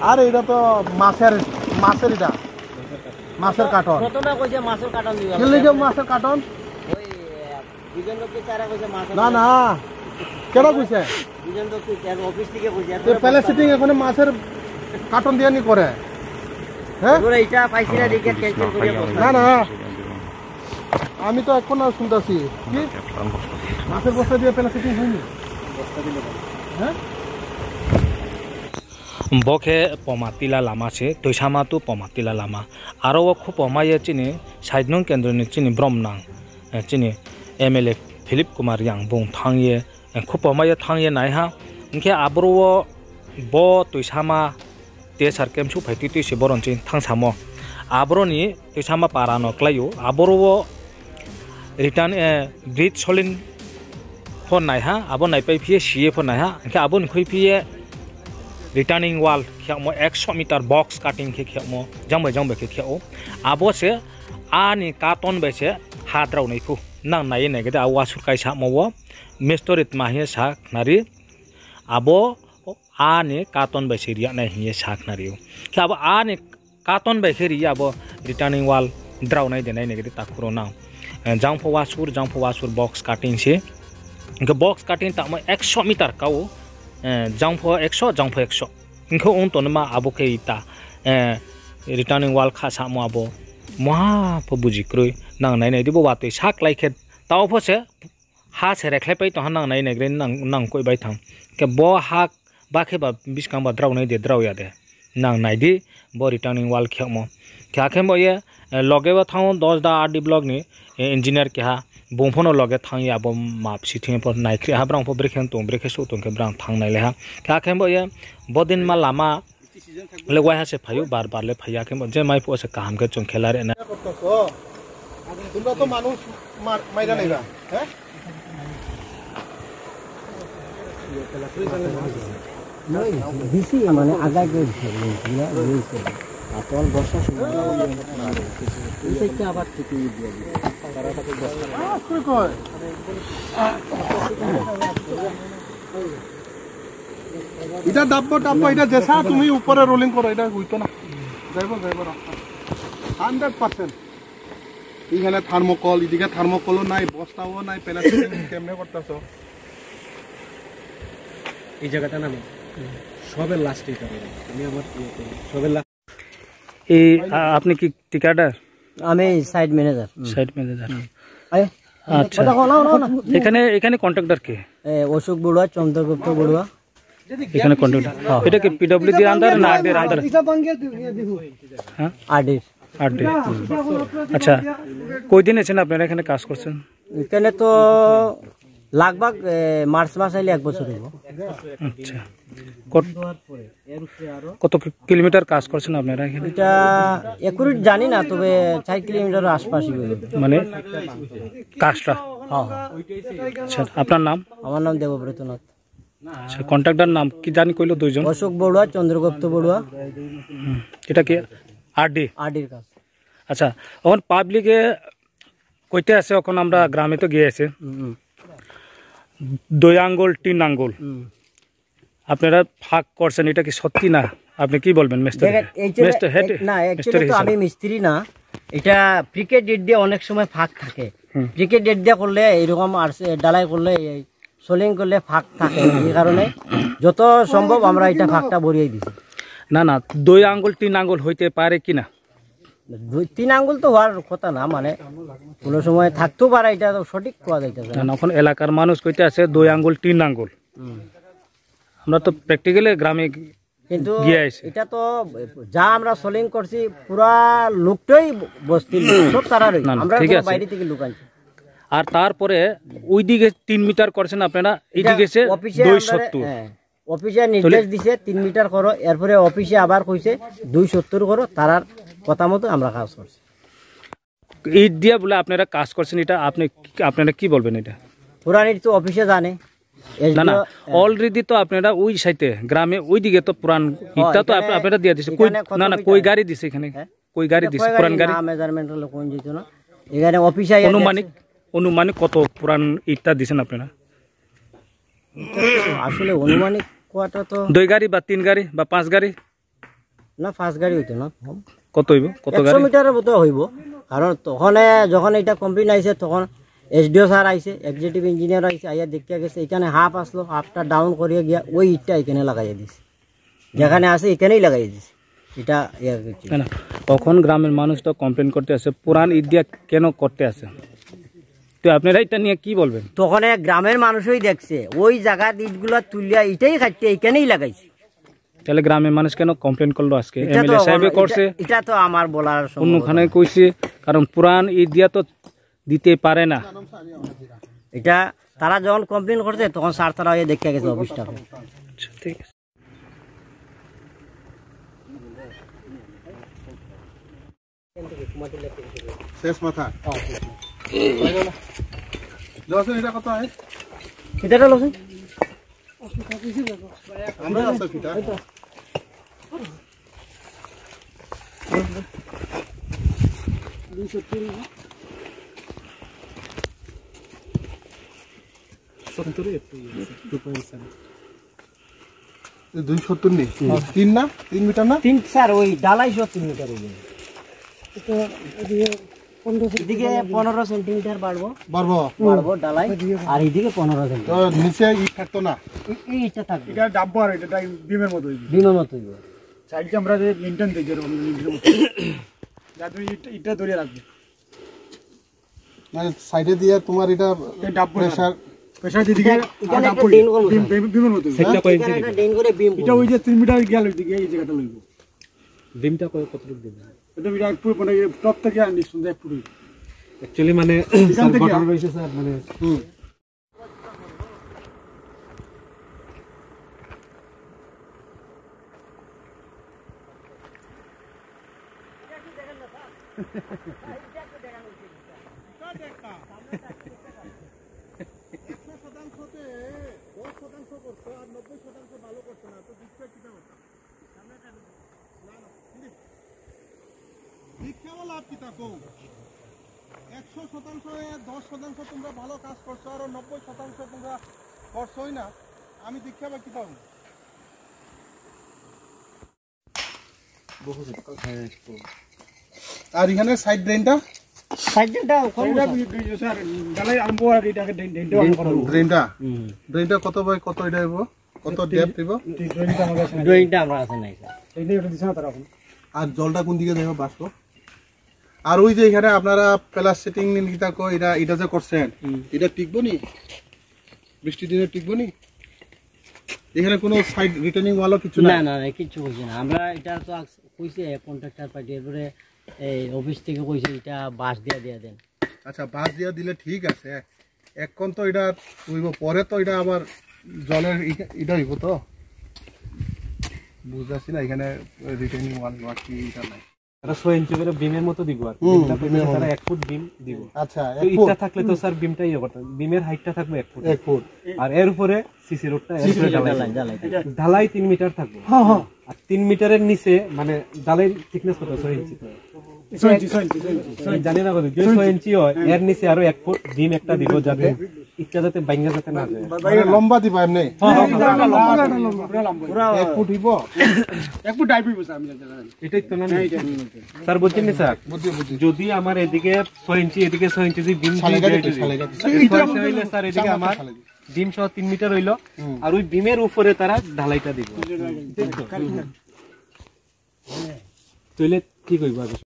আরে এটা তো মাছের এটা মাছের কার্টন প্রথমে কইছে মাছের কার্টন দিবা কি লিখে মাছের কার্টন ওই দুজন লোককে চারা কইছে মাছ না না কেডা কইছে দুজন লোককে চার অফিস থেকে কইছে এই প্যালেসিটিং এখানে মাছের কার্টন দিয়ে নি করে হ্যাঁ ওরা এটা পাইছে না দেখে ক্যান্সেল করে বসা না না আমি তো এখন শুনতাছি কি মাছের বস্তা দিয়ে প্যালেসিটিং হয়নি বস্তা দিলে হ্যাঁ বকে পমাতিলা লামা আছে তৈসামা তো পমাতিলা লামা আরও খুব পমাইয়ে চিনি সাইডনং কেন্দ্রনি চিনি ব্রহ্মনাং চিনি MLA ফিলিপ কুমার ইয়াং বুং থাংয়ে খুব পমাইয়ে থাংয়ে নাইহা ইনखे আবরো ব তৈসামা তে সারকেম সু ফাইতি তুইসে বরনচিন থাংসামো আবরনি তৈসামা পারানো ক্লাইও আবরো রিটার্न ब्रिज सलिन फन नाइहा आबो नाइपाइ फिये सीए फन नाइहा इनखे आबो निखै फिये रिटार्निंग वाल खेमो 100 मीटर बॉक्स काटिंग के खेमो जंबे के खेओ आबो से आनि काटन बेसे हाद्राव नैफु नां नाय नेगेदा आवा सुरकाय सामो मिस्टरित माहिए साक नारि आबो आनि काटन बेसे रिया नाय हिए साक नारियो के आबो आनि काटन बेसे रिया आबो रिटार्निंग वाल ड्राव नाय देनाय नेगेदा ताखुरो नां जांफवासुर बॉक्स काटिंग से इनके बॉक्स काटिंग ताम 100 मीटर काओ जांफो 100 जांफो 100 इनके उन तो नमा आबो के इता रिटर्निंग वाल खासा मो आबो महा बुजि क्रुय नां नाय नाय दिबो बातै साक लाइखे ताव फसे हा से रेखले पै तो नां नाय नेग्रे नां कोइ बाय थां के बो हा बाखे बा बिसकां बा द्राव नाय दे द्राव या दे नां नाय दि बो रिटर्निंग वाल खेमो ख्याखे बो ये लगे बा थाउ 10 दा 8 ब्लॉक नि इंजीनियर के हा बुंफोनो लगे थांग या बो माप सिथिं पर नाइख्रि हा ब्रां ब्रेखें तो ब्रेखे सो तो के ब्रां थांनाय ले हा खाखे बो ये बदिन मा लामा ले वाय हा से फायु बार बार ले फाया के जे माइ पोसे काम के चों खेला रे ना তোমরা তো মানুষ মাইরা নাইবা হ্যাঁ নই দিছি মানে আগাই গইছে লইছে আপন বর্ষা সময় এইটা আবার ঠিকই দিয়ে দিই তারাটাকে বর্ষা কই কই এটা ডাব্বা এটা যেসা তুমি উপরে রোলিং করো এটা হইতো না যাইবো রাস্তা 100% এখানে থার্মোকল এদিকে থার্মোকলও নাই বস্তাও নাই প্লাস্টিক কেমনে করতেছো এই জায়গাটা না সবের লাস্টে করে আমি আমার সবের এই আপনি কি টিকাদার আমি সাইড ম্যানেজার আচ্ছা এখানে কন্ট্রাক্টর কে অশোক বড়ুয়া চন্দ্রগুপ্ত বড়ুয়া এখানে কন্ট্রাক্টর এটা কি পিডব্লিউডি আন্ডার না আরডি আন্ডার হ্যাঁ আরডি আচ্ছা কই দিন আছেন আপনারা এখানে কাজ করছেন এখানে তো লাগভাগ মার্চ মাস আইলে 1 বছর হইব আচ্ছা কত কিলোমিটার কাজ করছেন আপনারা এখানে এটা একুরেট জানি না তবে 4 কিলোমিটার আশপাশই হবে মানে কাজটা হ্যাঁ আচ্ছা আপনার নাম আমার নাম দেবব্রত নাথ আচ্ছা কন্ট্রাক্টর নাম কি জানি কইলো দুইজন অশোক বড়ুয়া চন্দ্রগুপ্ত বড়ুয়া এটা কি আরডির কাজ আচ্ছা এখন পাবলিকে কইতে আছে এখন আমরা গ্রামে তো গিয়েছে 2 আঙ্গুল 3 আঙ্গুল আপনারা ফাঁক করছেন এটা কি সত্যি না আপনি কি বলবেন মিস্টার না অ্যাকচুয়ালি তো আমি মিস্ত্রি না এটা প্রিকেট ডেট দিয়ে অনেক সময় ফাঁক থাকে প্রিকেট ডেট দিয়ে করলে এরকম আর ডালাই করলে সোলিং করলে ফাঁক থাকে এই কারণে যত সম্ভব আমরা এটা ফাঁকটা ভরিয়ে দিছি না 2 আঙ্গুল 3 আঙ্গুল হইতে পারে কি না 2-3 আঙ্গুল তো হওয়ার কথা না মানে কোন সময় থাকতেও পারে এটা তো সঠিক কোয়া যাইতেছে না এখন এলাকার মানুষ কইতে আছে 2 আঙ্গুল 3 আঙ্গুল আমরা তো প্র্যাকটিক্যালি গ্রামে কিন্তু এটা তো যা আমরা সোলিং করছি পুরা লোকটাই বস্তির সব তারা আমরা বাইরে থেকে লোক আনছি আর তারপরে ওইদিকে 3 মিটার করছেন আপনারা এইদিকে এসে 270 অফিসে নির্দেশ দিছে 3 মিটার করো এরপরে অফিসে আবার কইছে 270 করো তারার কথা মতো আমরা কাজ করছি ইট দিয়া বলে আপনারা কাজ করছেন এটা আপনারা কি বলবেন এটা পুরা ইট তো অফিসে জানে না অলরেডি তো আপনারা ওই সাইতে গ্রামে ওইদিকে তো পুরান ইটটা তো আপনারা দিয়া দিছে কই না কই গাড়ি দিছে এখানে কই গাড়ি দিছে পুরান গাড়ি মেজারমেন্ট হলো কোন যেত না এখানে অফিসে অনুমানিক কত পুরান ইটটা দিছেন আপনারা আসলে অনুমানিক কোয়াটা তো 2 গাড়ি বা 3 গাড়ি বা 5 গাড়ি না ফার্স্ট গাড়ি হইতো না কত হইব কত 100 গাড়ি মিটারের মতো হইব কারণ তখন যখন এটা কমপ্লিট আইছে তখন এসডিও স্যার আইছে এক্সিকিউটিভ ইঞ্জিনিয়ার আইছে আইয়া দেখতে গেছে এখানে হাফ আসলো হাফটা ডাউন করিয়া গিয়া ওই ইটটা এখানে লাগাইয়া দিছে যেখানে আছে এখানেই লাগাইয়া দিছে এটা না তখন গ্রামের মানুষ তো কমপ্লেন করতে আসে পুরান ঈদ দিয়া কেন করতে আসে তো আপনারা এটা নিয়ে কি বলবেন তখন গ্রামের মানুষই দেখছে ওই জায়গার ইটগুলা তুলিয়া এটাই খাইতে এখানেই লাগাইছে তাহলে গ্রামের মানুষ কেন কমপ্লেন করলো আজকে এটা তো এমএলএ সাহেবে করছে এটা তো আমার বলার অন্যখানে কইছে কারণ পুরান ঈদ দিয়া তো দিতে পারে না এটা তারা যখন কমপ্লেন করছে তখন স্যার তারা দেখে গেছে অফিসটা আচ্ছা, ঠিক আছে শেষ মাথা লসেন এটা কত হয় এটা লসেন আমরা আছে ফিটা দুই 70 নেই 3 না 3 মিটার না 3 স্যার ওই ডালাই 3 মিটার হইবে এদিকে 15 সেন্টিমিটার বাড়বো ডালাই আর এদিকে 15 সেন্টিমিটার তো নিচে ইট থাকতো না এই ইটটা থাকবে এটা ডাব্বো আর এটা বিমের মতো হইবে বিমের মতো হইবে সাইডকে আমরা যে লিন্টন দিই যেরকম লিন্টনের মতো যাতে ইটটা ধরে রাখবে মানে সাইডে দিয়ে তোমার এটা এই ডাব্বো প্রেসার প্রেসার দিকে এখানে একটা ড্রেন করব বিমের মতো হইবে এখানে একটা ড্রেন করে বিম এটা ওই যে 3 মিটার গেল দিকে এই জায়গাটা লইব ডিমটা কতটুকু দিবেন এটা বিরাট পুরো মানে টপ থেকে আনি সুন্দর পুরো অ্যাকচুয়ালি মানে এখান থেকে গঠন রয়েছে স্যার মানে লাভ কি তা কও 100% 10% তোমরা ভালো কাজ করছো আর 90% তোমরা করছোই না আমি দীক্ষা বা কি পাবো আর এখানে সাইড ড্রেনটা সাইডটা এটা স্যার ডালাই আরম্ভ আর এটাকে ডেন্টে অন করা ড্রেনটা কত বাই কত এটা হইব কত ডেপথ হইব ড্রেনটা আমাদের আছে ড্রেনটা আমরা আছে নাই স্যার এটা দিছ না তারা এখন আর জলটা কোন দিকে যাবে বাষ্প আর ওই যে এখানে আপনারা প্লাস সেটিং নিতা কো এটা যে করছেন এটা টিকবো নি বৃষ্টি দিনে টিকবো নি এখানে কোনো সাইড রিটার্নিং ওয়ালও কিছু না না না কিছু কইছে না আমরা এটা তো কইছে কন্ট্রাক্টর পার্টি এরপরে এই অফিস থেকে কইছে এটা বাস দিয়া দেন আচ্ছা বাস দিয়া দিলে ঠিক আছে এখন তো এটা হইব পরে তো এটা আবার জলের এটা হইব তো বুঝাছি না এখানে রিটার্নিং ওয়াল বাকি এটা নাই তারা 6 ইঞ্চি করে বিমের মতো দিব আর তারা 1 ফুট বিম দিব আচ্ছা তো ইটটা থাকলে তো স্যার বিমটা ইয়ে করতে বিমের হাইটটা থাকবে 1 ফুট 1 ফুট আর এর উপরে সিসি রোডটা এর উপরে ঢালাই 3 মিটার থাকবে আর 3 মিটারের নিচে মানে ঢালাই থিকনেস কত 6 ইঞ্চি তো 6 ইঞ্চি জানি না কত 6 ইঞ্চি হয় এর নিচে আরো 1 ফুট বিম একটা দিব যাতে ইটটা যাতে বাইঙ্গা যাতে না যায় মানে লম্বা দিবা এমনি পুরো 1 ফুট হইব 1 ফুট ডাইভ হইব স্যার আমি জানি এটাই তো না স্যার বলছেন না স্যার বুঝি যদি আমার এদিকে 6 ইঞ্চি এদিকে 6 ইঞ্চি যদি বিম হইলে স্যার এদিকে আমার বিম সহ 3 মিটার হইলো আর ওই বিমের উপরে তারা ঢালাইটা দিব তাইলে কি কইবা